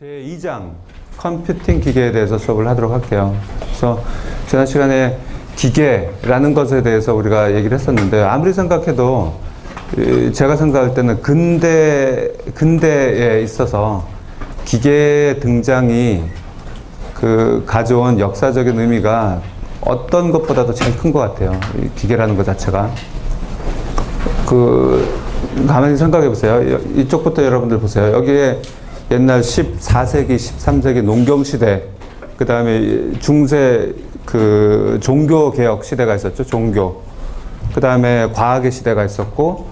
제2장 컴퓨팅 기계에 대해서 수업을 하도록 할게요. 그래서 지난 시간에 기계라는 것에 대해서 우리가 얘기를 했었는데, 아무리 생각해도 제가 생각할 때는 근대에 있어서 기계의 등장이 그 가져온 역사적인 의미가 어떤 것보다도 제일 큰 것 같아요. 이 기계라는 것 자체가. 가만히 생각해 보세요. 이쪽부터 여러분들 보세요. 여기에 옛날 14세기, 13세기 농경시대, 그 다음에 중세 종교개혁 시대가 있었죠. 종교. 그 다음에 과학의 시대가 있었고,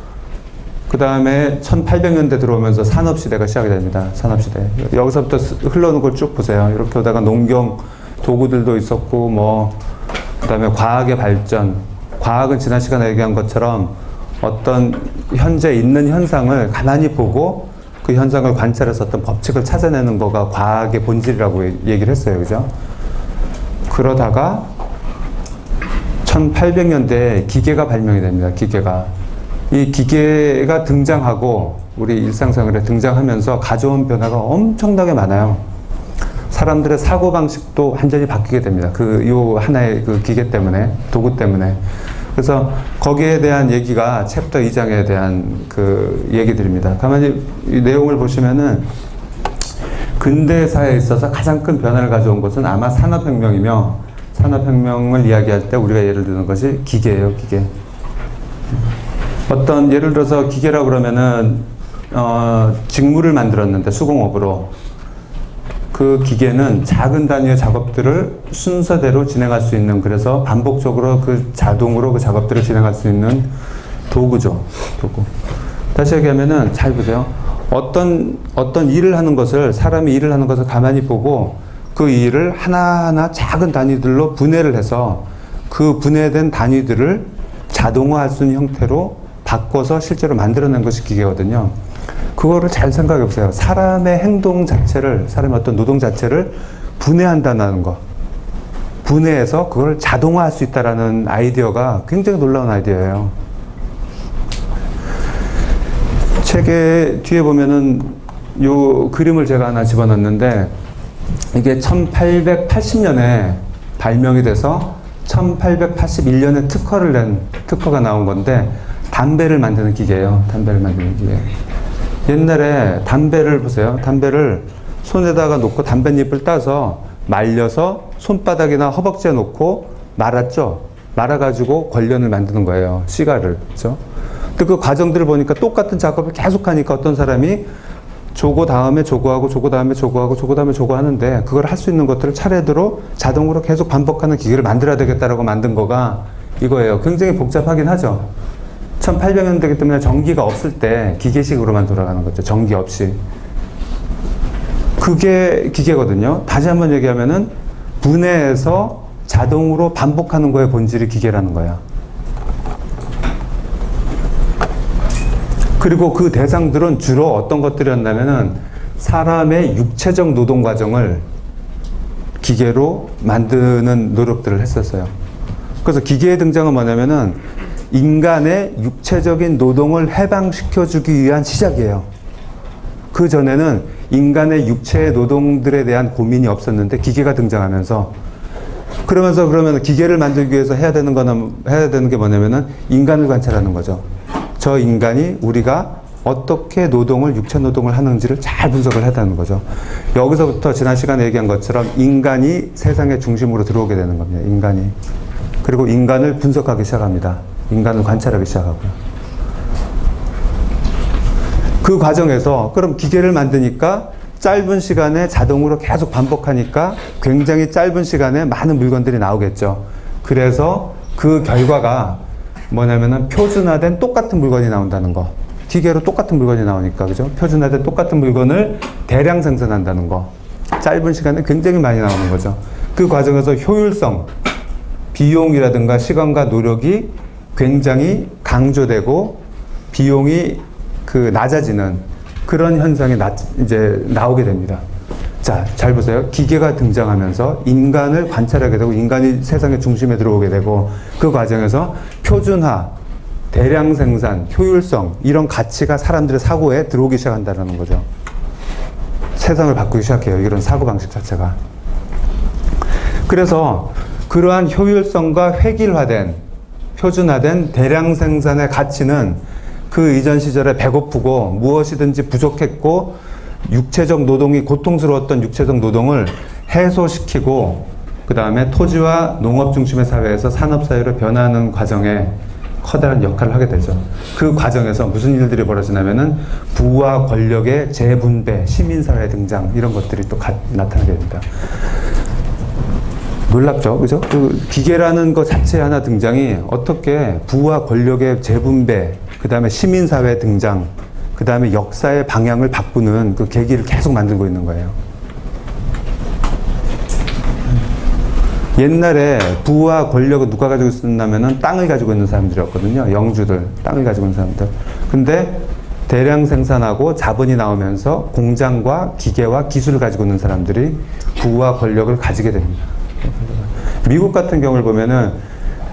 그 다음에 1800년대 들어오면서 산업시대가 시작이 됩니다. 산업시대. 여기서부터 흘러오는 걸 쭉 보세요. 이렇게 오다가 농경 도구들도 있었고, 그 다음에 과학의 발전. 과학은 지난 시간에 얘기한 것처럼 어떤 현재 있는 현상을 가만히 보고 그 현상을 관찰해서 어떤 법칙을 찾아내는 거가 과학의 본질이라고 얘기를 했어요. 그죠? 그러다가 1800년대에 기계가 발명이 됩니다. 기계가. 이 기계가 등장하고 우리 일상생활에 등장하면서 가져온 변화가 엄청나게 많아요. 사람들의 사고방식도 완전히 바뀌게 됩니다. 요 하나의 그 기계 때문에, 도구 때문에. 그래서 거기에 대한 얘기가 챕터 2장에 대한 그 얘기들입니다. 가만히 이 내용을 보시면은 근대사에 있어서 가장 큰 변화를 가져온 것은 아마 산업혁명이며, 산업혁명을 이야기할 때 우리가 예를 드는 것이 기계예요, 기계. 예를 들어서 기계라고 그러면은, 직물을 만들었는데 수공업으로. 그 기계는 작은 단위의 작업들을 순서대로 진행할 수 있는, 그래서 반복적으로 자동으로 그 작업들을 진행할 수 있는 도구죠. 도구. 다시 얘기하면은, 잘 보세요. 어떤 일을 하는 것을, 사람이 일을 하는 것을 가만히 보고 그 일을 하나하나 작은 단위들로 분해를 해서 그 분해된 단위들을 자동화할 수 있는 형태로 바꿔서 실제로 만들어낸 것이 기계거든요. 그거를 잘 생각해 보세요. 사람의 행동 자체를, 사람의 어떤 노동 자체를 분해한다는 거. 분해해서 그걸 자동화할 수 있다는 아이디어가 굉장히 놀라운 아이디어예요. 책의 뒤에 보면은 요 그림을 제가 하나 집어넣었는데, 이게 1880년에 발명이 돼서 1881년에 특허가 나온 건데, 담배를 만드는 기계예요. 담배를 만드는 기계. 옛날에 담배를 보세요. 담배를 손에다가 놓고 담뱃잎을 따서 말려서 손바닥이나 허벅지에 놓고 말았죠. 말아가지고 걸련을 만드는 거예요. 시가를. 그렇죠? 근데 그 과정들을 보니까 똑같은 작업을 계속 하니까 어떤 사람이 조고 다음에 조고하고 조고 다음에 조고하고 조고 다음에 조고 하는데, 그걸 할 수 있는 것들을 차례대로 자동으로 계속 반복하는 기계를 만들어야 되겠다라고 만든 거가 이거예요. 굉장히 복잡하긴 하죠. 1800년대이기 때문에 전기가 없을 때 기계식으로만 돌아가는 거죠. 전기 없이. 그게 기계거든요. 다시 한번 얘기하면은 분해해서 자동으로 반복하는 거의 본질이 기계라는 거야. 그리고 그 대상들은 주로 어떤 것들이었냐면은 사람의 육체적 노동 과정을 기계로 만드는 노력들을 했었어요. 그래서 기계의 등장은 뭐냐면은 인간의 육체적인 노동을 해방시켜주기 위한 시작이에요. 그 전에는 인간의 육체의 노동들에 대한 고민이 없었는데 기계가 등장하면서, 그러면 기계를 만들기 위해서 해야 되는 게 뭐냐면은 인간을 관찰하는 거죠. 저 인간이 우리가 어떻게 육체 노동을 하는지를 잘 분석을 해야 되는 거죠. 여기서부터 지난 시간에 얘기한 것처럼 인간이 세상의 중심으로 들어오게 되는 겁니다. 인간이. 그리고 인간을 분석하기 시작합니다. 인간을 관찰하기 시작하고요. 그 과정에서 그럼 기계를 만드니까 짧은 시간에 자동으로 계속 반복하니까 굉장히 짧은 시간에 많은 물건들이 나오겠죠. 그래서 그 결과가 뭐냐면은 표준화된 똑같은 물건이 나온다는 거. 기계로 똑같은 물건이 나오니까, 그죠? 표준화된 똑같은 물건을 대량 생산한다는 거. 짧은 시간에 굉장히 많이 나오는 거죠. 그 과정에서 효율성, 비용이라든가 시간과 노력이 굉장히 강조되고 비용이 낮아지는 그런 현상이 이제 나오게 됩니다. 자, 잘 보세요. 기계가 등장하면서 인간을 관찰하게 되고 인간이 세상의 중심에 들어오게 되고, 그 과정에서 표준화, 대량 생산, 효율성, 이런 가치가 사람들의 사고에 들어오기 시작한다는 거죠. 세상을 바꾸기 시작해요. 이런 사고방식 자체가. 그래서 그러한 효율성과 획일화된, 표준화된 대량 생산의 가치는 그 이전 시절에 배고프고 무엇이든지 부족했고 육체적 노동이 고통스러웠던 육체적 노동을 해소시키고 그 다음에 토지와 농업 중심의 사회에서 산업사회로 변화하는 과정에 커다란 역할을 하게 되죠. 그 과정에서 무슨 일들이 벌어지냐면은 부와 권력의 재분배, 시민사회 등장 이런 것들이 또 나타나게 됩니다. 놀랍죠, 그죠? 그 기계라는 것 자체 하나 등장이 어떻게 부와 권력의 재분배, 그 다음에 시민사회 등장, 그 다음에 역사의 방향을 바꾸는 그 계기를 계속 만들고 있는 거예요. 옛날에 부와 권력을 누가 가지고 있었냐면은 땅을 가지고 있는 사람들이었거든요. 영주들, 땅을 가지고 있는 사람들. 근데 대량 생산하고 자본이 나오면서 공장과 기계와 기술을 가지고 있는 사람들이 부와 권력을 가지게 됩니다. 미국 같은 경우를 보면은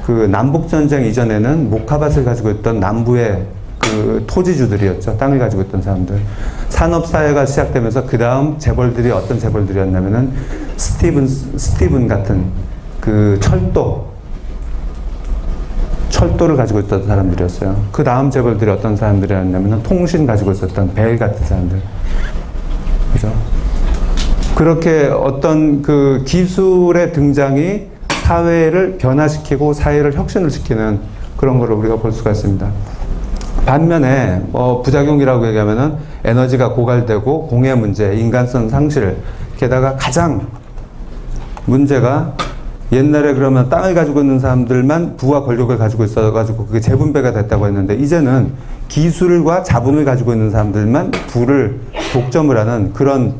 그 남북전쟁 이전에는 목화밭을 가지고 있던 남부의 그 토지주들이었죠. 땅을 가지고 있던 사람들. 산업사회가 시작되면서 그 다음 재벌들이 어떤 재벌들이었냐면은 스티븐 같은 그 철도를 가지고 있었던 사람들이었어요. 그 다음 재벌들이 어떤 사람들이었냐면은 통신 가지고 있었던 벨 같은 사람들. 그죠? 그렇게 어떤 그 기술의 등장이 사회를 변화시키고 사회를 혁신을 시키는 그런 거를 우리가 볼 수가 있습니다. 반면에 부작용이라고 얘기하면은 에너지가 고갈되고 공해 문제, 인간성 상실, 게다가 가장 문제가 옛날에 그러면 땅을 가지고 있는 사람들만 부와 권력을 가지고 있어가지고 그게 재분배가 됐다고 했는데 이제는 기술과 자본을 가지고 있는 사람들만 부를 독점을 하는 그런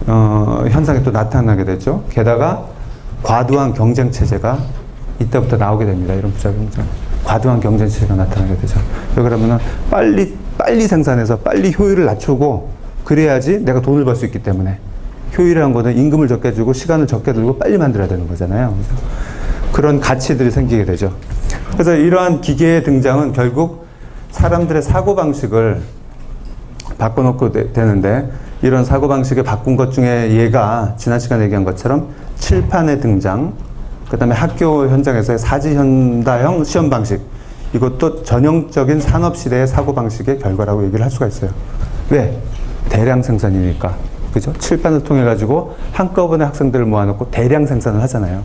현상이 또 나타나게 되죠. 게다가 과도한 경쟁 체제가 이때부터 나오게 됩니다. 이런 부작용들. 과도한 경쟁 체제가 나타나게 되죠. 왜 그러면은 빨리 생산해서 빨리 효율을 낮추고 그래야지 내가 돈을 벌 수 있기 때문에. 효율이라는 거는 임금을 적게 주고 시간을 적게 들고 빨리 만들어야 되는 거잖아요. 그래서 그런 가치들이 생기게 되죠. 그래서 이러한 기계의 등장은 결국 사람들의 사고방식을 바꿔놓고 되는데 이런 사고방식을 바꾼 것 중에 얘가 지난 시간에 얘기한 것처럼 칠판의 등장, 그 다음에 학교 현장에서의 사지현다형 시험 방식, 이것도 전형적인 산업시대의 사고방식의 결과라고 얘기를 할 수가 있어요. 왜? 대량 생산이니까. 그죠? 칠판을 통해 가지고 한꺼번에 학생들을 모아놓고 대량 생산을 하잖아요.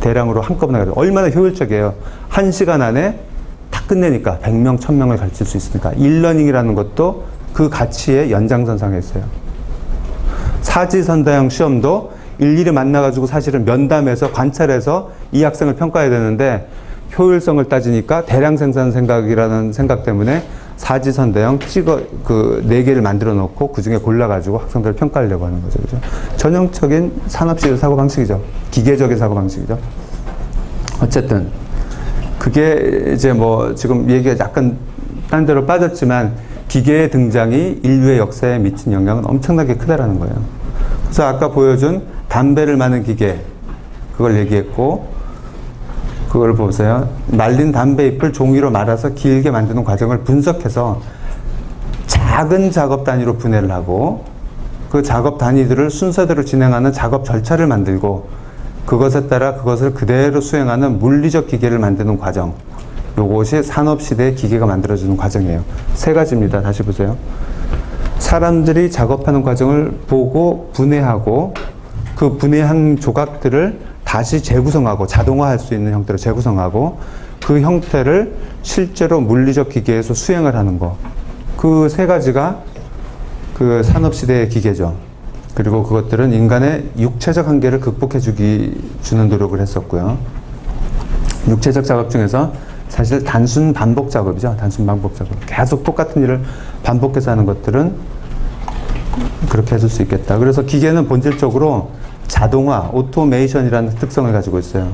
대량으로 한꺼번에 가지고 얼마나 효율적이에요. 1시간 안에 다 끝내니까 100명, 1000명을 가르칠 수 있으니까. 일러닝이라는 것도 그 가치의 연장선상에 있어요. 사지선다형 시험도 일일이 만나가지고 사실은 면담해서 관찰해서 이 학생을 평가해야 되는데 효율성을 따지니까 대량 생산 생각이라는 생각 때문에 사지선다형 그 4개를 만들어 놓고 그 중에 골라가지고 학생들을 평가하려고 하는 거죠. 그죠? 전형적인 산업시대 사고방식이죠. 기계적인 사고방식이죠. 어쨌든, 그게 이제 뭐 지금 얘기가 약간 딴 데로 빠졌지만 기계의 등장이 인류의 역사에 미친 영향은 엄청나게 크다라는 거예요. 그래서 아까 보여준 담배를 마는 기계, 그걸 얘기했고, 그걸 보세요. 말린 담배잎을 종이로 말아서 길게 만드는 과정을 분석해서 작은 작업 단위로 분해를 하고 그 작업 단위들을 순서대로 진행하는 작업 절차를 만들고 그것에 따라 그것을 그대로 수행하는 물리적 기계를 만드는 과정. 요것이 산업시대의 기계가 만들어지는 과정이에요. 3가지입니다. 다시 보세요. 사람들이 작업하는 과정을 보고 분해하고 그 분해한 조각들을 다시 재구성하고 자동화할 수 있는 형태로 재구성하고 그 형태를 실제로 물리적 기계에서 수행을 하는 거. 그 3가지가 그 산업시대의 기계죠. 그리고 그것들은 인간의 육체적 한계를 극복해 주는 노력을 했었고요. 육체적 작업 중에서 사실 단순 반복 작업이죠. 단순 반복 작업. 계속 똑같은 일을 반복해서 하는 것들은 그렇게 해줄 수 있겠다. 그래서 기계는 본질적으로 자동화, 오토메이션이라는 특성을 가지고 있어요.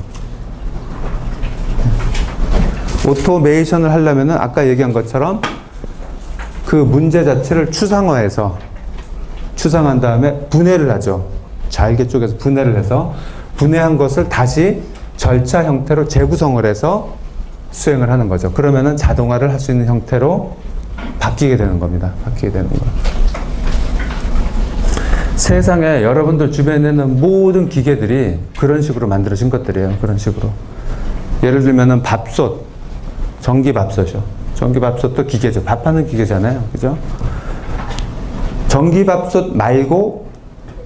오토메이션을 하려면은 아까 얘기한 것처럼 그 문제 자체를 추상화해서 추상한 다음에 분해를 하죠. 잘게 쪼개서 분해를 해서 분해한 것을 다시 절차 형태로 재구성을 해서 수행을 하는 거죠. 그러면은 자동화를 할 수 있는 형태로 바뀌게 되는 겁니다. 바뀌게 되는 거. 세상에 여러분들 주변에 있는 모든 기계들이 그런 식으로 만들어진 것들이에요. 그런 식으로. 예를 들면은 밥솥, 전기밥솥이요. 전기밥솥도 기계죠. 밥하는 기계잖아요. 그죠? 전기밥솥 말고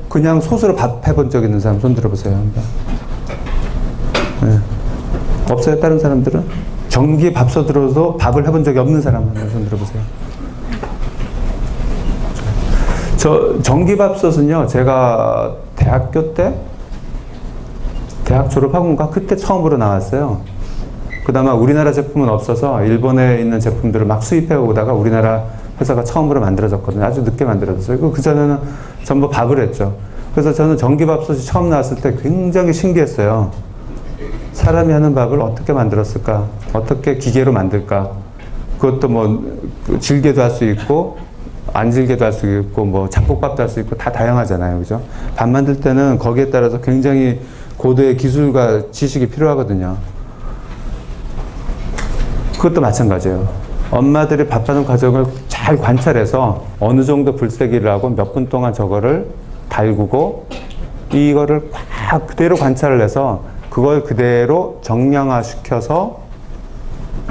그냥 솥으로 밥 해본 적 있는 사람 손 들어보세요. 네. 없어요? 다른 사람들은? 전기밥솥으로도 밥을 해본 적이 없는 사람 손 들어보세요. 저 전기밥솥은요, 제가 대학교 때, 대학 졸업하고인가 그때 처음으로 나왔어요. 그나마 우리나라 제품은 없어서 일본에 있는 제품들을 막 수입해 오다가 우리나라 회사가 처음으로 만들어졌거든요. 아주 늦게 만들어졌어요. 그 전에는 전부 밥을 했죠. 그래서 저는 전기밥솥이 처음 나왔을 때 굉장히 신기했어요. 사람이 하는 밥을 어떻게 만들었을까? 어떻게 기계로 만들까? 그것도 뭐 질게도 할 수 있고 안 질게도 할 수 있고 뭐 잡곡밥도 할 수 있고 다 다양하잖아요. 그죠? 밥 만들 때는 거기에 따라서 굉장히 고도의 기술과 지식이 필요하거든요. 그것도 마찬가지예요. 엄마들이 밥하는 과정을 잘 관찰해서 어느 정도 불세기를 하고 몇 분 동안 저거를 달구고 이거를 꽉 그대로 관찰을 해서 그걸 그대로 정량화 시켜서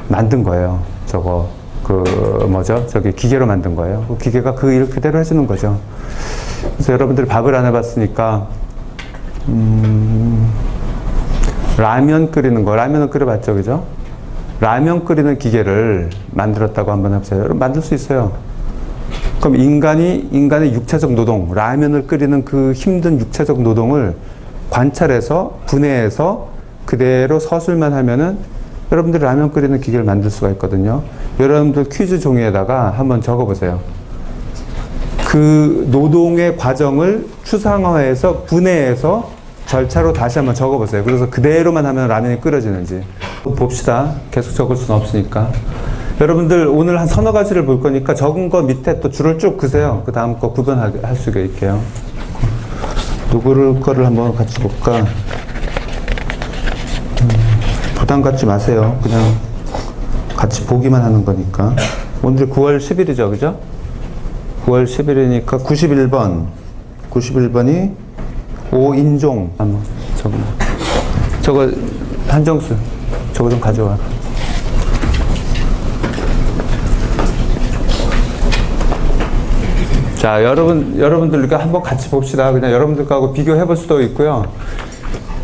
만든 거예요. 저거 저기 기계로 만든 거예요. 그 기계가 그 일을 그대로 해주는 거죠. 그래서 여러분들이 밥을 안 해봤으니까 라면 끓이는 거, 라면은 끓여봤죠, 그죠? 라면 끓이는 기계를 만들었다고 한번 해보세요. 여러분 만들 수 있어요. 그럼 인간의 육체적 노동, 라면을 끓이는 그 힘든 육체적 노동을 관찰해서 분해해서 그대로 서술만 하면은 여러분들 라면 끓이는 기계를 만들 수가 있거든요. 여러분들 퀴즈 종이에다가 한번 적어보세요. 그 노동의 과정을 추상화해서 분해해서 절차로 다시 한번 적어보세요. 그래서 그대로만 하면 라면이 끓여지는지 봅시다. 계속 적을 수는 없으니까. 여러분들 오늘 한 서너 가지를 볼 거니까 적은 거 밑에 또 줄을 쭉 그세요. 그 다음 거 구분할 수가 있게요. 누구를 거를 한번 같이 볼까? 부담 갖지 마세요. 그냥 같이 보기만 하는 거니까. 오늘 9월 10일이죠, 그죠? 9월 10일이니까 91번. 91번이 오인종. 한번 저거 한정수. 저거 좀 가져와. 자, 여러분들과 한번 같이 봅시다. 그냥 여러분들하고 비교해 볼 수도 있고요.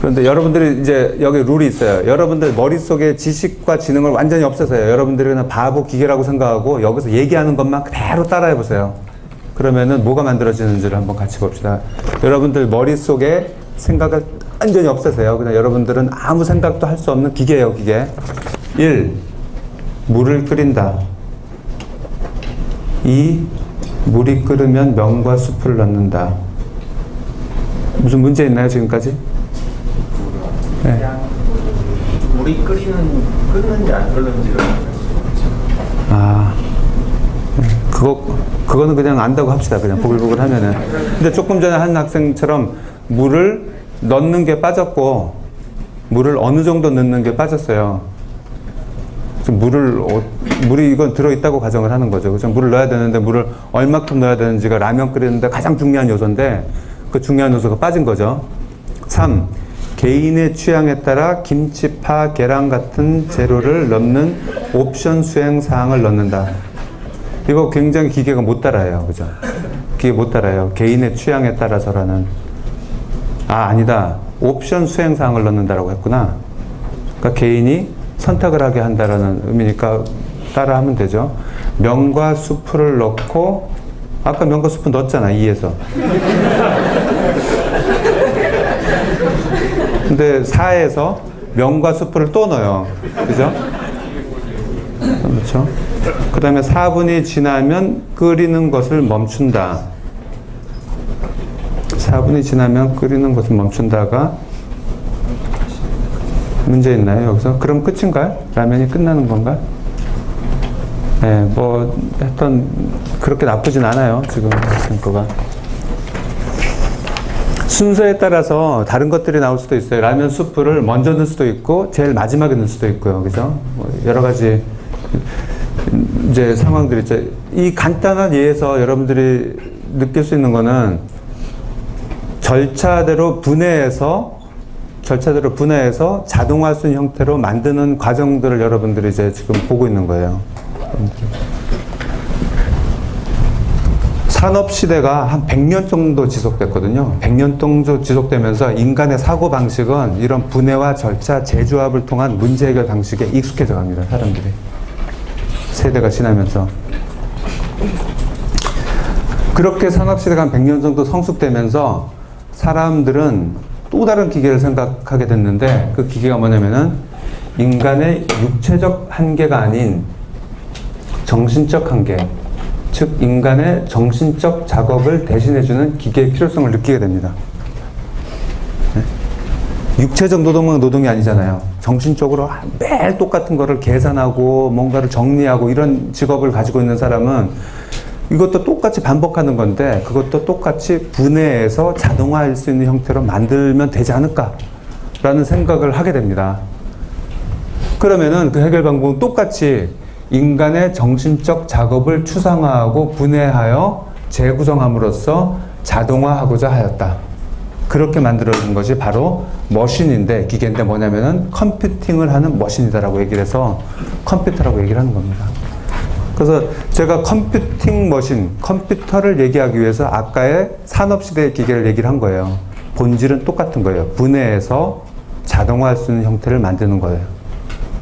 그런데 여러분들이 이제 여기 룰이 있어요. 여러분들 머릿속에 지식과 지능을 완전히 없애서요. 여러분들이 그냥 바보 기계라고 생각하고 여기서 얘기하는 것만 그대로 따라해 보세요. 그러면은 뭐가 만들어지는지를 한번 같이 봅시다. 여러분들 머릿속에 생각을 완전히 없애세요. 그냥 여러분들은 아무 생각도 할 수 없는 기계예요, 기계. 1. 물을 끓인다. 2. 물이 끓으면 면과 숲을 넣는다. 무슨 문제 있나요, 지금까지? 네. 물이 끓는지 안 끓는지를 그거는 그냥 안다고 합시다. 그냥 보글보글 하면은. 근데 조금 전에 한 학생처럼 물을 넣는 게 빠졌고 물을 어느 정도 넣는 게 빠졌어요. 물이 이건 들어있다고 가정을 하는 거죠. 그래서 물을 넣어야 되는데 물을 얼마큼 넣어야 되는지가 라면 끓이는데 가장 중요한 요소인데 그 중요한 요소가 빠진 거죠. 3. 개인의 취향에 따라 김치, 파, 계란 같은 재료를 넣는 옵션 수행 사항을 넣는다. 이거 굉장히 기계가 못 따라해요. 그죠? 기계 못 따라해요. 개인의 취향에 따라서라는. 아니다. 옵션 수행 사항을 넣는다라고 했구나. 그러니까 개인이 선택을 하게 한다라는 의미니까 따라하면 되죠. 면과 수프를 넣고 아까 면과 수프 넣었잖아, 2에서. 근데 4에서 면과 수프를 또 넣어요. 그죠? 그렇죠? 그 다음에 4분이 지나면 끓이는 것을 멈춘다. 4분이 지나면 끓이는 것을 멈춘다가 문제 있나요, 여기서? 그럼 끝인가요? 라면이 끝나는 건가? 네, 뭐, 하여튼, 그렇게 나쁘진 않아요, 지금 거가. 순서에 따라서 다른 것들이 나올 수도 있어요. 라면 수프를 먼저 넣을 수도 있고, 제일 마지막에 넣을 수도 있고요, 그죠? 뭐 여러 가지, 이제 상황들이 있죠. 이 간단한 예에서 여러분들이 느낄 수 있는 거는, 절차대로 분해해서 자동화할 수 있는 형태로 만드는 과정들을 여러분들이 이제 지금 보고 있는 거예요. 산업시대가 한 100년 정도 지속됐거든요. 100년 정도 지속되면서 인간의 사고방식은 이런 분해와 절차, 재조합을 통한 문제 해결 방식에 익숙해져 갑니다. 사람들이. 세대가 지나면서. 그렇게 산업시대가 한 100년 정도 성숙되면서 사람들은 또 다른 기계를 생각하게 됐는데 그 기계가 뭐냐면은 인간의 육체적 한계가 아닌 정신적 한계, 즉 인간의 정신적 작업을 대신해주는 기계의 필요성을 느끼게 됩니다. 육체적 노동은 노동이 아니잖아요. 정신적으로 매일 똑같은 거를 계산하고 뭔가를 정리하고 이런 직업을 가지고 있는 사람은 이것도 똑같이 반복하는 건데 그것도 똑같이 분해해서 자동화할 수 있는 형태로 만들면 되지 않을까라는 생각을 하게 됩니다. 그러면은 그 해결 방법은 똑같이 인간의 정신적 작업을 추상화하고 분해하여 재구성함으로써 자동화하고자 하였다. 그렇게 만들어진 것이 바로 머신인데, 기계인데 뭐냐면은 컴퓨팅을 하는 머신이다라고 얘기를 해서 컴퓨터라고 얘기를 하는 겁니다. 그래서 제가 컴퓨팅 머신, 컴퓨터를 얘기하기 위해서 아까의 산업시대의 기계를 얘기를 한 거예요. 본질은 똑같은 거예요. 분해해서 자동화할 수 있는 형태를 만드는 거예요.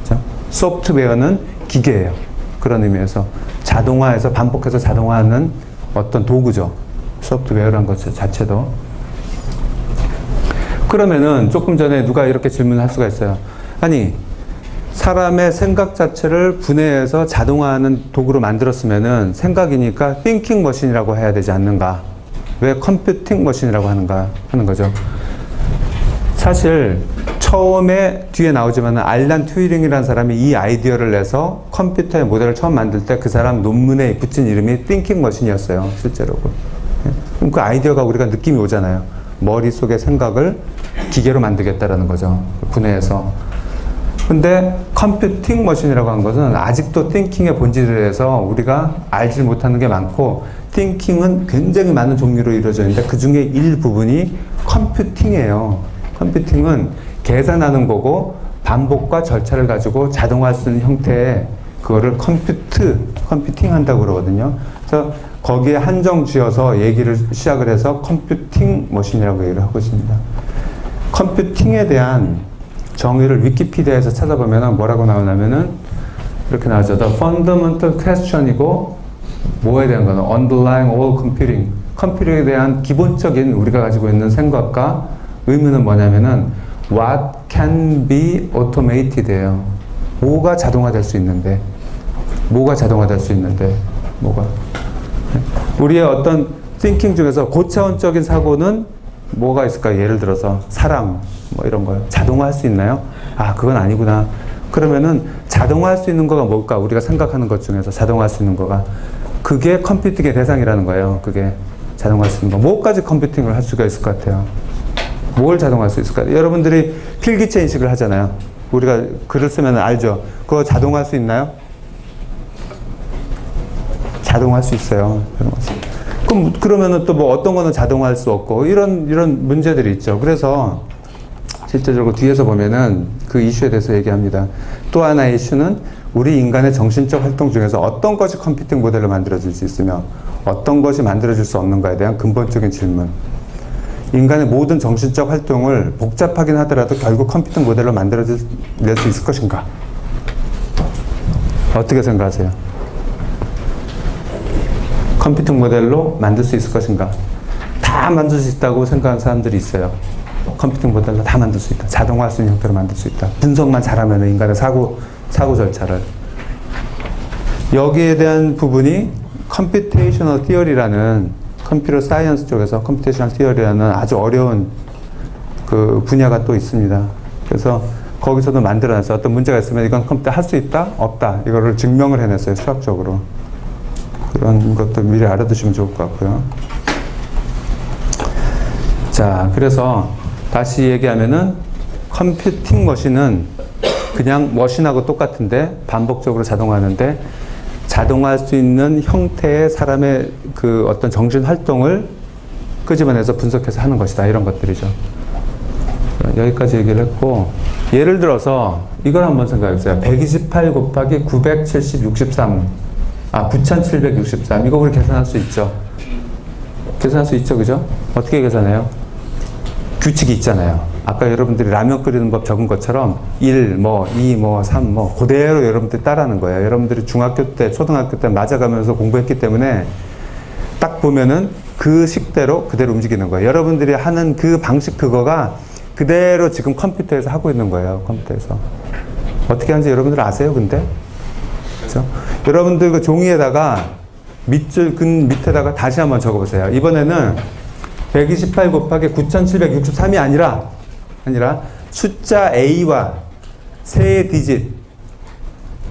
그렇죠? 소프트웨어는 기계예요. 그런 의미에서 자동화해서 반복해서 자동화하는 어떤 도구죠. 소프트웨어라는 것 자체도. 그러면은 조금 전에 누가 이렇게 질문을 할 수가 있어요. 아니, 사람의 생각 자체를 분해해서 자동화하는 도구로 만들었으면은 생각이니까 thinking 머신이라고 해야 되지 않는가? 왜 컴퓨팅 머신이라고 하는가 하는 거죠. 사실 처음에 뒤에 나오지만 알란 튜링이라는 사람이 이 아이디어를 내서 컴퓨터의 모델을 처음 만들 때 그 사람 논문에 붙인 이름이 thinking 머신이었어요. 실제로. 그럼 그 아이디어가 우리가 느낌이 오잖아요. 머릿속의 생각을 기계로 만들겠다라는 거죠. 분해해서. 근데 컴퓨팅 머신이라고 한 것은 아직도 띵킹의 본질에 대해서 우리가 알지 못하는 게 많고, 띵킹은 굉장히 많은 종류로 이루어져 있는데 그 중에 일부분이 컴퓨팅이에요. 컴퓨팅은 계산하는 거고 반복과 절차를 가지고 자동화할 수 있는 형태의 그거를 컴퓨팅 한다고 그러거든요. 그래서 거기에 한정 지어서 얘기를 시작을 해서 컴퓨팅 머신이라고 얘기를 하고 있습니다. 컴퓨팅에 대한 정의를 위키피디아에서 찾아보면 뭐라고 나오냐면은 이렇게 나오죠. The fundamental question이고 뭐에 대한 거는 underlying all computing. 컴퓨팅에 대한 기본적인 우리가 가지고 있는 생각과 의미는 뭐냐면은 what can be automated예요. 뭐가 자동화될 수 있는데, 뭐가 우리의 어떤 thinking 중에서 고차원적인 사고는 뭐가 있을까요? 예를 들어서 사랑 뭐 이런 거요. 자동화할 수 있나요? 아, 그건 아니구나. 그러면은 자동화할 수 있는 거가 뭘까? 우리가 생각하는 것 중에서 자동화할 수 있는 거가, 그게 컴퓨팅의 대상이라는 거예요. 그게 자동화할 수 있는 거. 뭐까지 컴퓨팅을 할 수가 있을 것 같아요? 뭘 자동화할 수 있을까요? 여러분들이 필기체 인식을 하잖아요. 우리가 글을 쓰면 알죠. 그거 자동화할 수 있나요? 자동화할 수 있어요. 그럼 그러면은 또 뭐 어떤 거는 자동화할 수 없고 이런 문제들이 있죠. 그래서 실제적으로 뒤에서 보면은 그 이슈에 대해서 얘기합니다. 또 하나의 이슈는 우리 인간의 정신적 활동 중에서 어떤 것이 컴퓨팅 모델을 만들어줄 수 있으며 어떤 것이 만들어줄 수 없는가에 대한 근본적인 질문. 인간의 모든 정신적 활동을 복잡하긴 하더라도 결국 컴퓨팅 모델로 낼 수 있을 것인가? 어떻게 생각하세요? 컴퓨팅 모델로 만들 수 있을 것인가? 다 만들 수 있다고 생각하는 사람들이 있어요. 컴퓨팅 모델로 다 만들 수 있다. 자동화할 수 있는 형태로 만들 수 있다. 분석만 잘하면 인간의 사고 절차를. 여기에 대한 부분이 컴퓨테이셔널 티어리라는, 컴퓨터 사이언스 쪽에서 컴퓨테이셔널 티어리라는 아주 어려운 그 분야가 또 있습니다. 그래서 거기서도 만들어놨어요. 어떤 문제가 있으면 이건 컴퓨터 할 수 있다? 없다. 이거를 증명을 해냈어요. 수학적으로. 그런 것도 미리 알아두시면 좋을 것 같고요. 자, 그래서 다시 얘기하면은 컴퓨팅 머신은 그냥 머신하고 똑같은데 반복적으로 자동화하는데, 자동화할 수 있는 형태의 사람의 그 어떤 정신 활동을 끄집어내서 분석해서 하는 것이다. 이런 것들이죠. 여기까지 얘기를 했고, 예를 들어서 이걸 한번 생각해보세요. 128 곱하기 970, 63. 9763. 이거 우리 계산할 수 있죠? 계산할 수 있죠, 그죠? 어떻게 계산해요? 규칙이 있잖아요. 아까 여러분들이 라면 끓이는 법 적은 것처럼 1, 2, 3, 그대로 여러분들이 따라하는 거예요. 여러분들이 중학교 때, 초등학교 때 맞아가면서 공부했기 때문에 딱 보면은 그 식대로 그대로 움직이는 거예요. 여러분들이 하는 그 방식 그거가 그대로 지금 컴퓨터에서 하고 있는 거예요. 컴퓨터에서. 어떻게 하는지 여러분들 아세요, 근데? 그렇죠? 여러분들 그 종이에다가 밑줄 근 밑에다가 다시 한번 적어보세요. 이번에는 128 곱하기 9763이 아니라 숫자 A와 세 디짓,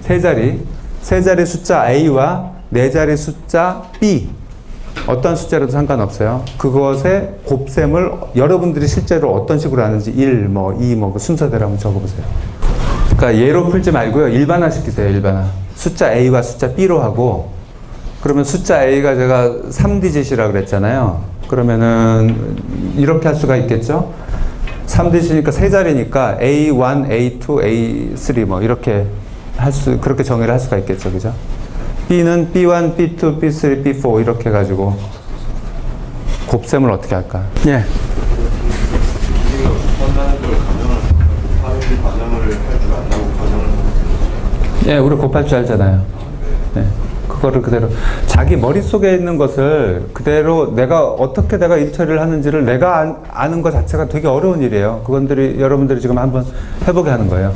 세 자리 숫자 A와 네 자리 숫자 B, 어떤 숫자라도 상관없어요. 그것의 곱셈을 여러분들이 실제로 어떤 식으로 하는지 1, 2, 그 순서대로 한번 적어보세요. 그러니까 예로 풀지 말고요. 일반화 시키세요. 일반화. 숫자 A와 숫자 B로 하고, 그러면 숫자 A가 제가 3디짓이라고 그랬잖아요. 그러면은 이렇게 할 수가 있겠죠. 3디짓이니까 세 자리니까 A1, A2, A3 이렇게 그렇게 정의를 할 수가 있겠죠. 그죠? B는 B1, B2, B3, B4 이렇게 해가지고 곱셈을 어떻게 할까? 예. 예, 우리 곱할 줄 알잖아요. 네. 그거를 그대로 자기 머릿속에 있는 것을 그대로 어떻게 내가 일처리를 하는지를 내가 아는 것 자체가 되게 어려운 일이에요. 여러분들이 지금 한번 해보게 하는 거예요.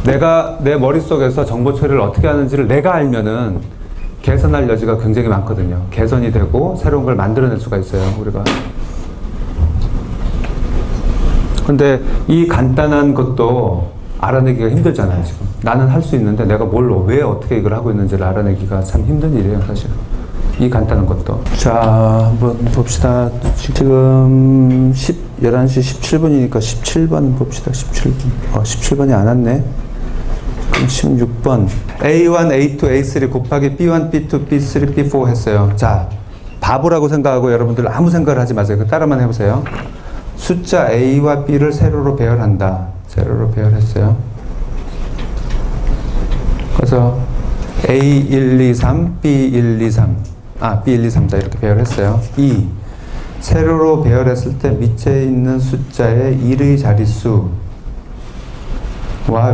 내가 내 머릿속에서 정보 처리를 어떻게 하는지를 내가 알면은 개선할 여지가 굉장히 많거든요. 개선이 되고 새로운 걸 만들어낼 수가 있어요, 우리가. 근데 이 간단한 것도 알아내기가 힘들잖아요, 지금. 나는 할 수 있는데 내가 왜 어떻게 이걸 하고 있는지를 알아내기가 참 힘든 일이에요, 사실. 이 간단한 것도. 자, 한번 봅시다. 지금 11시 17분이니까 17번 봅시다, 17번. 17번이 안 왔네. 그럼 16번. A1, A2, A3 곱하기 B1, B2, B3, B4 했어요. 자, 바보라고 생각하고 여러분들 아무 생각을 하지 마세요. 따라만 해보세요. 숫자 A와 B를 세로로 배열한다. 세로로 배열했어요. 그래서 A1, 2, 3, B1, 2, 3. B1, 2, 3다. 이렇게 배열했어요. 2. 세로로 배열했을 때 밑에 있는 숫자의 1의 자릿수와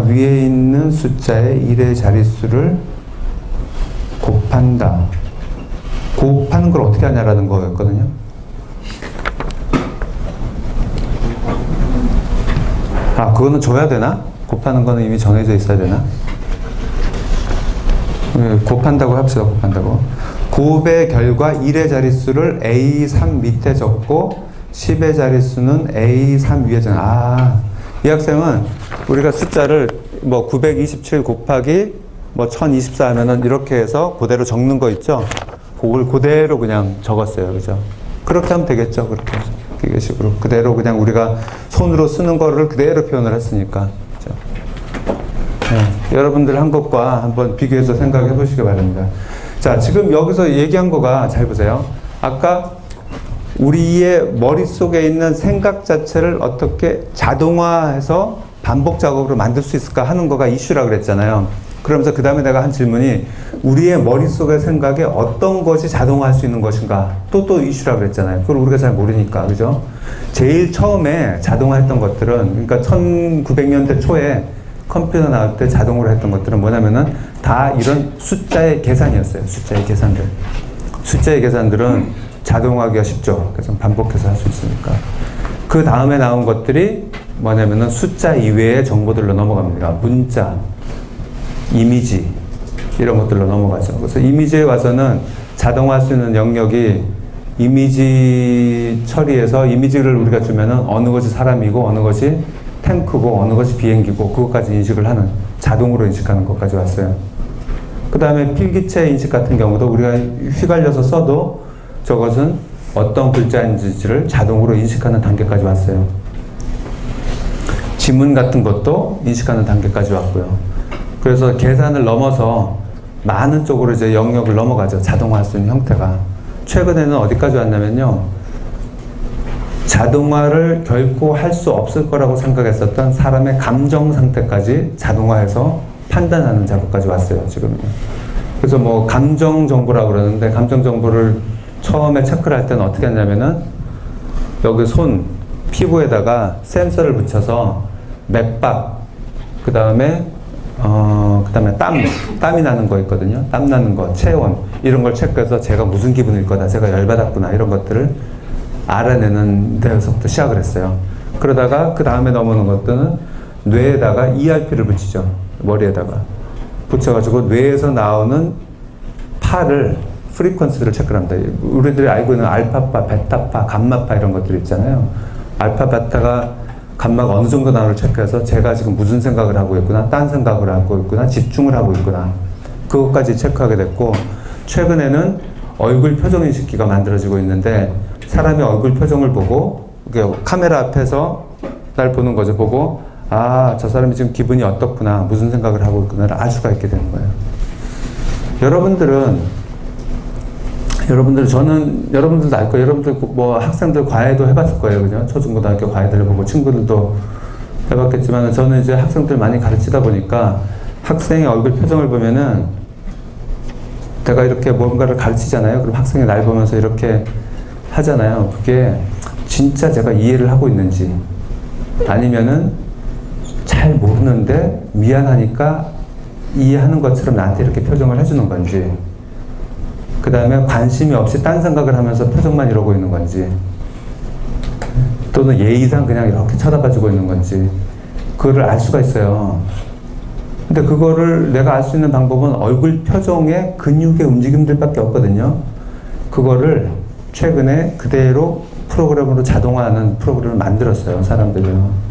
위에 있는 숫자의 1의 자릿수를 곱한다. 곱하는 걸 어떻게 하냐라는 거였거든요. 그거는 줘야 되나? 곱하는 거는 이미 정해져 있어야 되나? 곱한다고 합시다. 곱한다고. 곱의 결과 1의 자릿수를 A3 밑에 적고 10의 자릿수는 A3 위에 적는. 이 학생은 우리가 숫자를 927 곱하기 1024 하면은 이렇게 해서 그대로 적는 거 있죠? 그걸 그대로 그냥 적었어요. 그죠? 그렇게 하면 되겠죠? 그렇게. 이런 식으로. 그대로 그냥 우리가 손으로 쓰는 거를 그대로 표현을 했으니까. 그죠? 네, 여러분들 한 것과 한번 비교해서 생각해 보시기 바랍니다. 자, 지금 여기서 얘기한 거가 잘 보세요. 아까 우리의 머릿속에 있는 생각 자체를 어떻게 자동화해서 반복 작업으로 만들 수 있을까 하는 거가 이슈라고 그랬잖아요. 그러면서 그 다음에 내가 한 질문이 우리의 머릿속의 생각에 어떤 것이 자동화할 수 있는 것인가 또 이슈라고 그랬잖아요. 그걸 우리가 잘 모르니까. 그죠? 제일 처음에 자동화했던 것들은, 그러니까 1900년대 초에 컴퓨터 나올 때 자동으로 했던 것들은 뭐냐면은 다 이런 숫자의 계산이었어요. 숫자의 계산들. 숫자의 계산들은 자동화하기가 쉽죠. 그래서 반복해서 할 수 있으니까. 그 다음에 나온 것들이 뭐냐면은 숫자 이외의 정보들로 넘어갑니다. 문자, 이미지, 이런 것들로 넘어가죠. 그래서 이미지에 와서는 자동화할 수 있는 영역이 이미지 처리에서 이미지를 우리가 주면은 어느 것이 사람이고 어느 것이 탱크고 어느 것이 비행기고 그것까지 인식을 하는, 자동으로 인식하는 것까지 왔어요. 그 다음에 필기체 인식 같은 경우도 우리가 휘갈려서 써도 저것은 어떤 글자인지를 자동으로 인식하는 단계까지 왔어요. 지문 같은 것도 인식하는 단계까지 왔고요. 그래서 계산을 넘어서 많은 쪽으로 이제 영역을 넘어가죠. 자동화할 수 있는 형태가. 최근에는 어디까지 왔냐면요. 자동화를 결코 할 수 없을 거라고 생각했었던 사람의 감정 상태까지 자동화해서 판단하는 작업까지 왔어요, 지금요. 그래서 뭐 감정 정보라고 그러는데, 감정 정보를 처음에 체크를 할 때는 어떻게 했냐면은 여기 손, 피부에다가 센서를 붙여서 맥박, 그 다음에 땀이 나는 거 있거든요. 땀 나는 거, 체온, 이런 걸 체크해서 제가 무슨 기분일 거다, 제가 열받았구나, 이런 것들을 알아내는 데서부터 시작을 했어요. 그러다가 그 다음에 넘어오는 것들은 뇌에다가 ERP를 붙이죠. 머리에다가. 붙여가지고 뇌에서 나오는 파를, 프리퀀스를 체크를 합니다. 우리들이 알고 있는 알파파, 베타파, 감마파 이런 것들 있잖아요. 알파, 베타가 감마가 어느 정도 나오는를 체크해서 제가 지금 무슨 생각을 하고 있구나, 딴 생각을 하고 있구나, 집중을 하고 있구나, 그것까지 체크하게 됐고, 최근에는 얼굴 표정 인식기가 만들어지고 있는데, 사람이 얼굴 표정을 보고 카메라 앞에서 날 보는 거죠. 보고 아, 저 사람이 지금 기분이 어떻구나, 무슨 생각을 하고 있구나를 알 수가 있게 되는 거예요. 여러분들도 알 거예요. 여러분들 뭐 학생들 과외도 해봤을 거예요, 그죠? 초중고등학교 과외들 해보고 친구들도 해봤겠지만, 저는 이제 학생들 많이 가르치다 보니까 학생의 얼굴 표정을 보면은, 내가 이렇게 뭔가를 가르치잖아요. 그럼 학생이 날 보면서 이렇게 하잖아요. 그게 진짜 제가 이해를 하고 있는지, 아니면은 잘 모르는데 미안하니까 이해하는 것처럼 나한테 이렇게 표정을 해주는 건지, 그 다음에 관심이 없이 딴 생각을 하면서 표정만 이러고 있는 건지, 또는 예의상 그냥 이렇게 쳐다봐주고 있는 건지, 그거를 알 수가 있어요. 근데 그거를 내가 알 수 있는 방법은 얼굴 표정의 근육의 움직임들밖에 없거든요. 그거를 최근에 그대로 프로그램으로 자동화하는 프로그램을 만들었어요, 사람들이요.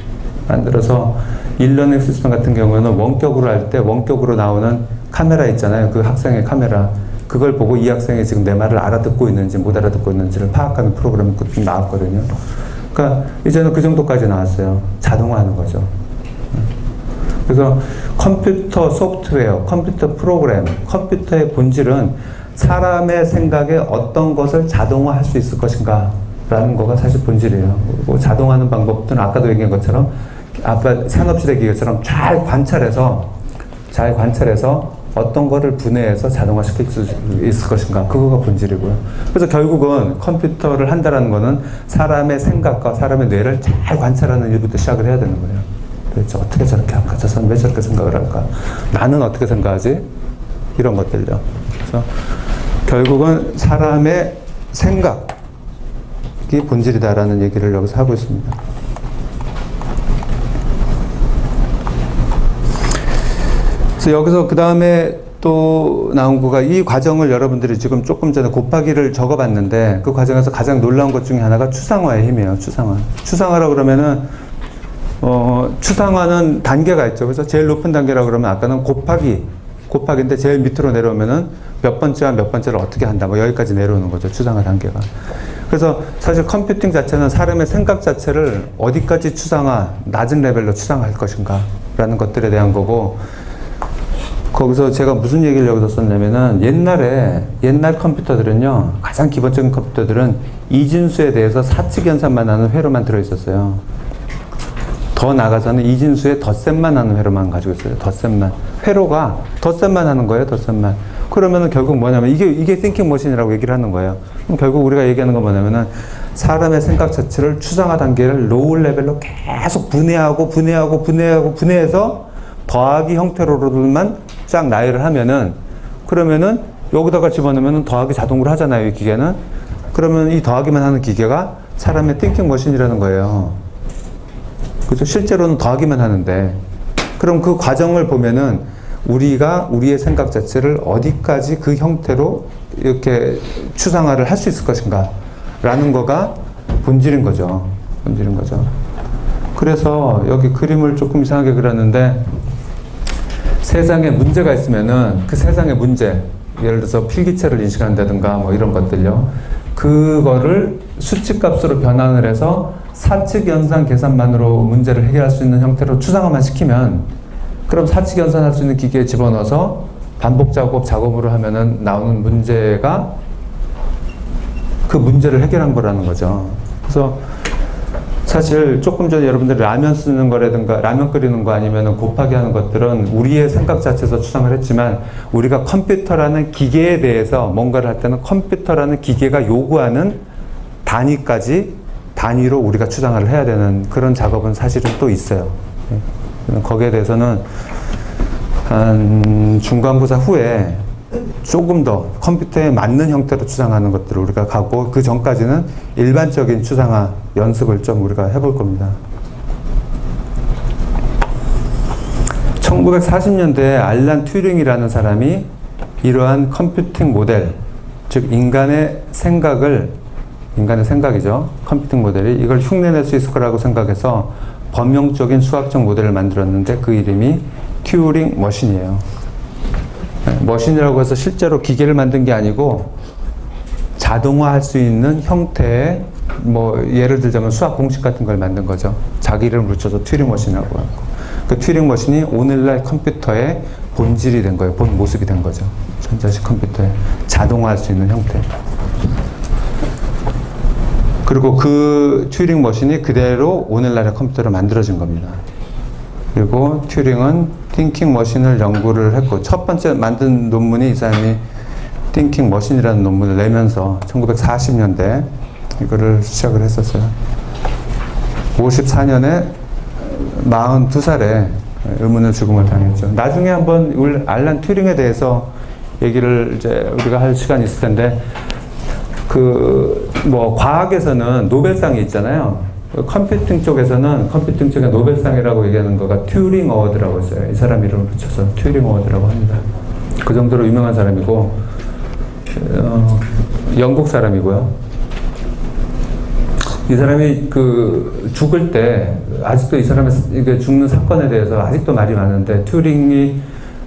만들어서 일러닝 시스템 같은 경우는 원격으로 할 때 원격으로 나오는 카메라 있잖아요. 그 학생의 카메라. 그걸 보고 이 학생이 지금 내 말을 알아듣고 있는지 못 알아듣고 있는지를 파악하는 프로그램이 나왔거든요. 그러니까 이제는 그 정도까지 나왔어요. 자동화하는 거죠. 그래서 컴퓨터 소프트웨어, 컴퓨터 프로그램, 컴퓨터의 본질은 사람의 생각에 어떤 것을 자동화할 수 있을 것인가 라는 거가 사실 본질이에요. 그리고 자동화하는 방법들은 아까도 얘기한 것처럼, 아까 산업시대 기계처럼 잘 관찰해서 어떤 거를 분해해서 자동화시킬 수 있을 것인가, 그거가 본질이고요. 그래서 결국은 컴퓨터를 한다는 거는 사람의 생각과 사람의 뇌를 잘 관찰하는 일부터 시작을 해야 되는 거예요. 도대체 어떻게 저렇게 할까? 저 사람 왜 저렇게 생각을 할까? 나는 어떻게 생각하지? 이런 것들요. 그래서 결국은 사람의 생각이 본질이다라는 얘기를 여기서 하고 있습니다. 그래서 여기서 그 다음에 또 나온 거가, 이 과정을 여러분들이 지금 조금 전에 곱하기를 적어봤는데, 그 과정에서 가장 놀라운 것 중에 하나가 추상화의 힘이에요. 추상화. 추상화라 그러면은 추상화는 단계가 있죠. 그래서 제일 높은 단계라고 그러면 아까는 곱하기인데 제일 밑으로 내려오면은 몇 번째와 몇 번째를 어떻게 한다, 뭐 여기까지 내려오는 거죠, 추상화 단계가. 그래서 사실 컴퓨팅 자체는 사람의 생각 자체를 어디까지 낮은 레벨로 추상화할 것인가 라는 것들에 대한 거고, 거기서 제가 무슨 얘기를 여기서 썼냐면은, 옛날 컴퓨터들은요, 가장 기본적인 컴퓨터들은 이진수에 대해서 사칙 연산만 하는 회로만 들어있었어요. 더 나가서는 이진수의 덧셈만 하는 회로만 가지고 있어요. 덧셈만. 회로가 덧셈만 하는 거예요. 덧셈만. 그러면은 결국 뭐냐면, 이게 thinking machine이라고 얘기를 하는 거예요. 그럼 결국 우리가 얘기하는 건 뭐냐면은, 사람의 생각 자체를 추상화 단계를 로우 레벨로 계속 분해해서 더하기 형태로만 쫙 나열을 하면은, 그러면은 여기다가 집어넣으면 더하기 자동으로 하잖아요, 이 기계는. 그러면 이 더하기만 하는 기계가 사람의 thinking machine이라는 거예요. 그래서 실제로는 더하기만 하는데, 그럼 그 과정을 보면은 우리가 우리의 생각 자체를 어디까지 그 형태로 이렇게 추상화를 할 수 있을 것인가 라는 거가 본질인 거죠. 그래서 여기 그림을 조금 이상하게 그렸는데, 세상에 문제가 있으면은 그 세상의 문제, 예를 들어서 필기체를 인식한다든가 뭐 이런 것들요, 그거를 수치값으로 변환을 해서 사칙 연산 계산만으로 문제를 해결할 수 있는 형태로 추상화만 시키면, 그럼 사칙 연산할 수 있는 기계에 집어넣어서 반복 작업으로 하면은 나오는 문제가 그 문제를 해결한 거라는 거죠. 그래서 사실 조금 전에 여러분들이 라면 쓰는 거라든가 라면 끓이는 거 아니면 곱하기 하는 것들은 우리의 생각 자체에서 추상을 했지만 우리가 컴퓨터라는 기계에 대해서 뭔가를 할 때는 컴퓨터라는 기계가 요구하는 단위까지 단위로 우리가 추상을 해야 되는 그런 작업은 사실은 또 있어요. 거기에 대해서는 한 중간고사 후에 조금 더 컴퓨터에 맞는 형태로 추상하는 것들을 우리가 가고 그 전까지는 일반적인 추상화 연습을 좀 우리가 해볼 겁니다. 1940년대에 알란 튜링이라는 사람이 이러한 컴퓨팅 모델, 즉 인간의 생각이죠. 컴퓨팅 모델이 이걸 흉내낼 수 있을 거라고 생각해서 범용적인 수학적 모델을 만들었는데 그 이름이 튜링 머신이에요. 머신이라고 해서 실제로 기계를 만든 게 아니고 자동화할 수 있는 형태의 뭐 예를 들자면 수학 공식 같은 걸 만든 거죠. 자기 이름을 붙여서 튜링 머신이라고 하고 그 튜링 머신이 오늘날 컴퓨터의 본질이 된 거예요. 본 모습이 된 거죠. 전자식 컴퓨터에 자동화할 수 있는 형태. 그리고 그 튜링 머신이 그대로 오늘날의 컴퓨터로 만들어진 겁니다. 그리고 튜링은 띵킹 머신을 연구를 했고 첫 번째 만든 논문이 이 사람이 띵킹 머신이라는 논문을 내면서 1940년대 이거를 시작을 했었어요. 54년에 42살에 의문의 죽음을 당했죠. 나중에 한번 우리 알란 튜링에 대해서 얘기를 이제 우리가 할 시간이 있을 텐데 뭐 과학에서는 노벨상이 있잖아요. 컴퓨팅 쪽에 노벨상이라고 얘기하는 거가 튜링 어워드라고 있어요. 이 사람 이름을 붙여서 튜링 어워드라고 합니다. 그 정도로 유명한 사람이고 영국 사람이고요. 이 사람이 죽을 때 아직도 이 사람의 이게 죽는 사건에 대해서 아직도 말이 많은데 튜링이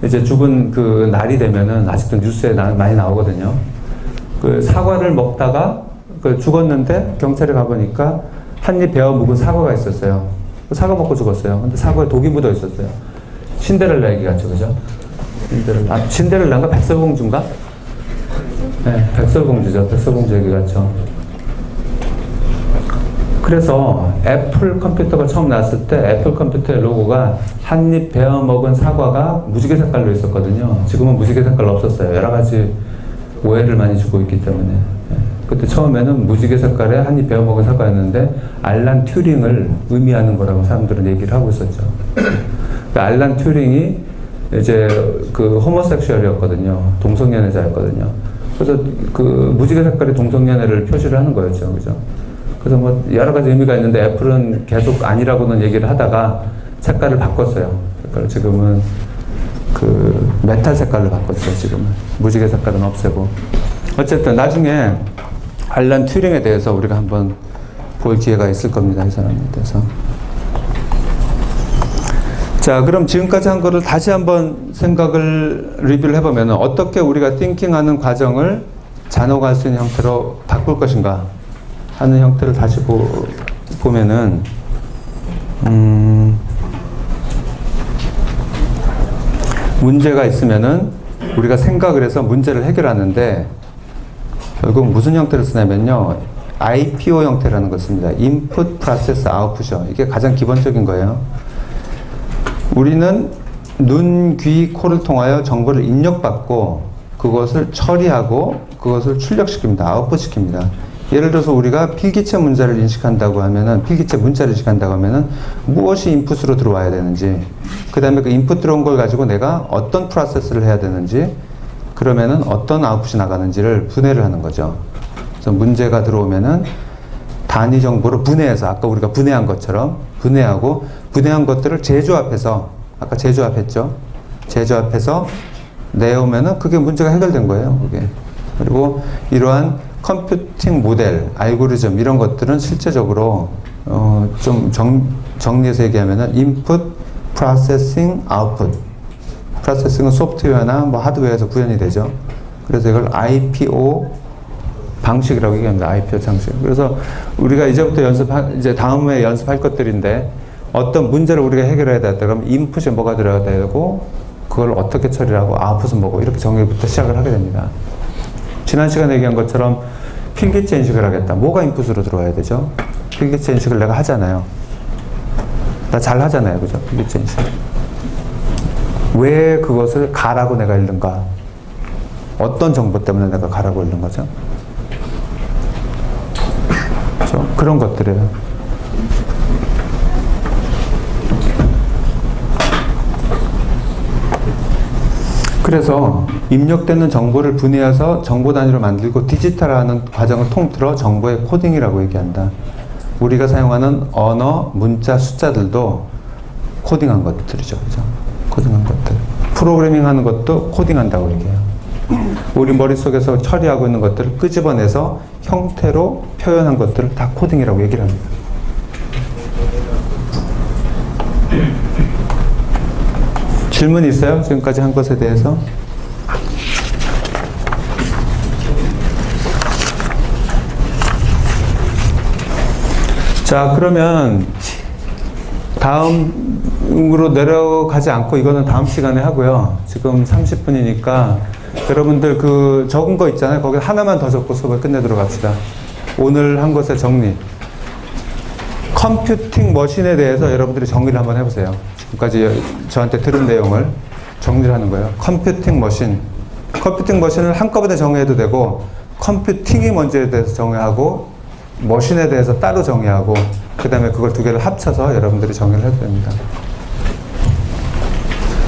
이제 죽은 그 날이 되면은 아직도 뉴스에 많이 나오거든요. 그 사과를 먹다가 죽었는데 경찰에 가보니까 한 입 베어 묵은 사과가 있었어요. 사과 먹고 죽었어요. 근데 사과에 독이 묻어 있었어요. 신데렐라 얘기 같죠, 그죠? 신데렐라인가 백설공주인가? 네, 백설공주죠. 백설공주 얘기 같죠. 그래서 애플 컴퓨터가 처음 나왔을 때 애플 컴퓨터의 로고가 한 입 베어 먹은 사과가 무지개 색깔로 있었거든요. 지금은 무지개 색깔 없었어요. 여러 가지 오해를 많이 주고 있기 때문에. 그때 처음에는 무지개 색깔의 한 입 베어 먹은 사과였는데 알란 튜링을 의미하는 거라고 사람들은 얘기를 하고 있었죠. 그러니까 알란 튜링이 이제 호모섹슈얼이었거든요. 동성연애자였거든요. 그래서 무지개 색깔의 동성연애를 표시를 하는 거였죠. 그죠? 그래서 뭐 여러 가지 의미가 있는데 애플은 계속 아니라고는 얘기를 하다가 색깔을 바꿨어요. 색깔을 지금은 메탈 색깔로 바꿨어요. 지금은 무지개 색깔은 없애고. 어쨌든 나중에 알란 튜링에 대해서 우리가 한번 볼 기회가 있을 겁니다. 이 사람에 대해서. 자, 그럼 지금까지 한 거를 다시 한번 생각을 리뷰를 해보면 어떻게 우리가 띵킹하는 과정을 잔혹할 수 있는 형태로 바꿀 것인가 하는 형태를 다시 보면은 문제가 있으면은 우리가 생각을 해서 문제를 해결하는데 결국 무슨 형태를 쓰냐면요. IPO 형태라는 걸 씁니다. Input, Process, Output이요. 이게 가장 기본적인 거예요. 우리는 눈, 귀, 코를 통하여 정보를 입력받고 그것을 처리하고 그것을 출력시킵니다. 아웃풋시킵니다. 예를 들어서 우리가 필기체 문자를 인식한다고 하면은 필기체 문자를 인식한다고 하면은 무엇이 인풋으로 들어와야 되는지 그 다음에 그 인풋 들어온 걸 가지고 내가 어떤 프로세스를 해야 되는지 그러면은 어떤 아웃풋이 나가는지를 분해를 하는 거죠. 그래서 문제가 들어오면은 단위 정보를 분해해서 아까 우리가 분해한 것처럼 분해하고 분해한 것들을 재조합해서 아까 재조합했죠. 재조합해서 내오면은 그게 문제가 해결된 거예요. 그게. 그리고 이러한 컴퓨팅 모델, 알고리즘 이런 것들은 실제적으로 좀 정리해서 얘기하면은 input, processing, output. 프로세싱은 소프트웨어나 뭐 하드웨어에서 구현이 되죠. 그래서 이걸 IPO 방식이라고 얘기합니다. IPO 방식. 그래서 우리가 이제부터 이제 다음에 연습할 것들인데 어떤 문제를 우리가 해결해야 되다 그러면 인풋이 뭐가 들어야 되고 그걸 어떻게 처리하고 아웃풋은 뭐고 이렇게 정리부터 시작을 하게 됩니다. 지난 시간에 얘기한 것처럼 필기체 인식을 하겠다. 뭐가 인풋으로 들어와야 되죠? 필기체 인식을 내가 하잖아요. 나 잘 하잖아요. 그죠? 필기체 인식. 왜 그것을 가라고 내가 읽는가? 어떤 정보 때문에 내가 가라고 읽는 거죠? 그렇죠? 그런 것들이에요. 그래서 입력되는 정보를 분해해서 정보 단위로 만들고 디지털화하는 과정을 통틀어 정보의 코딩이라고 얘기한다. 우리가 사용하는 언어, 문자, 숫자들도 코딩한 것들이죠. 그죠? 코딩한 것들. 프로그래밍 하는 것도 코딩한다고 얘기해요. 우리 머릿속에서 처리하고 있는 것들을 끄집어내서 형태로 표현한 것들을 다 코딩이라고 얘기를 합니다. 질문 있어요? 지금까지 한 것에 대해서? 자, 그러면 다음으로 내려가지 않고 이거는 다음 시간에 하고요. 지금 30분이니까 여러분들 그 적은 거 있잖아요. 거기 하나만 더 적고 수업을 끝내도록 합시다. 오늘 한 것의 정리. 컴퓨팅 머신에 대해서 여러분들이 정리를 한번 해보세요. 지금까지 저한테 들은 내용을 정리를 하는 거예요. 컴퓨팅 머신. 컴퓨팅 머신을 한꺼번에 정의해도 되고, 컴퓨팅이 뭔지에 대해서 정의하고, 머신에 대해서 따로 정의하고, 그 다음에 그걸 두 개를 합쳐서 여러분들이 정의를 해도 됩니다.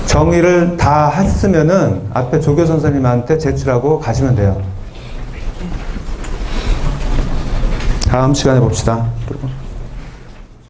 정의를 다 했으면은 앞에 조교 선생님한테 제출하고 가시면 돼요. 다음 시간에 봅시다. 그리고.